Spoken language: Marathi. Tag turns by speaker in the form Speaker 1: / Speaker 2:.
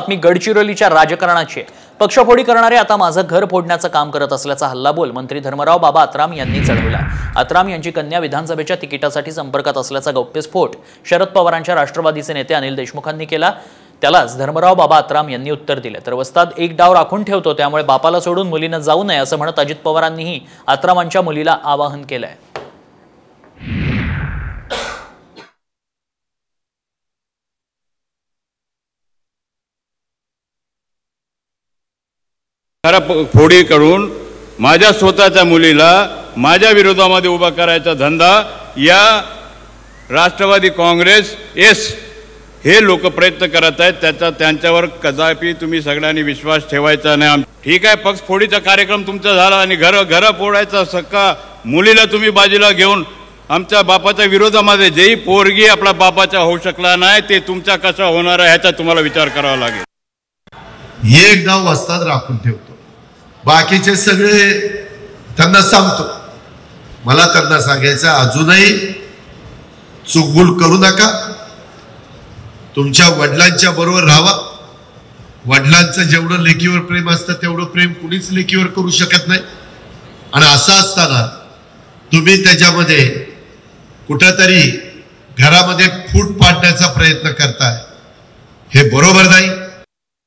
Speaker 1: बातमी गडचिरोलीच्या राजकारणाची आहे। पक्षफोडी करणारे आता माझं घर फोडण्याचं काम करत असल्याचा हल्लाबोल मंत्री धर्मराव बाबा आत्राम यांनी चढवला। आत्राम यांची कन्या विधानसभेच्या तिकिटासाठी संपर्कात असल्याचा गौप्यस्फोट शरद पवारांच्या राष्ट्रवादीचे नेते अनिल देशमुखांनी केला। त्यालाच धर्मराव बाबा आत्राम यांनी उत्तर दिले। तर वस्ताद एक डाव राखून ठेवतो, त्यामुळे बापाला सोडून मुलीनं जाऊ नये असं म्हणत अजित पवारांनीही आत्रामांच्या मुलीला आवाहन केलंय।
Speaker 2: फोडी करून माझ्या स्वतःच्या मुलीला माझ्या विरोधामध्ये उभा करायचा धंदा या राष्ट्रवादी काँग्रेस हे लोक प्रयत्न करत आहेत। त्यांच्यावर कदापि तुम्ही सगळ्यांनी विश्वास ठेवायचा नाही। ठीक आहे, पक्ष फोडीचा कार्यक्रम तुमचा झाला आणि घर फोडायचा सक्का मुलीला तुम्ही बाजूला घेऊन आमच्या बापाच्या विरोधामध्ये जेही पोरगी आपला बापाचा होऊ शकला नाही ते तुमचा कसा होणार आहे ह्याचा तुम्हाला विचार करावा लागेल।
Speaker 3: एक डाव वस्ताद राखून ठेवतो, बाकीचे सगळे त्यांना सांगतो। मला त्यांना सांगायचं अजूनही चुकबुल करू नका, तुमच्या वडिलांच्या बरोबर राहा। वडिलांचं जेवढं लेकीवर प्रेम असतं तेवढं प्रेम कुणीच लेकीवर करू शकत नाही। आणि असं असताना तुम्ही त्याच्यामध्ये कुठेतरी घरामध्ये फूट पाडण्याचा प्रयत्न करताय, हे बरोबर नाही।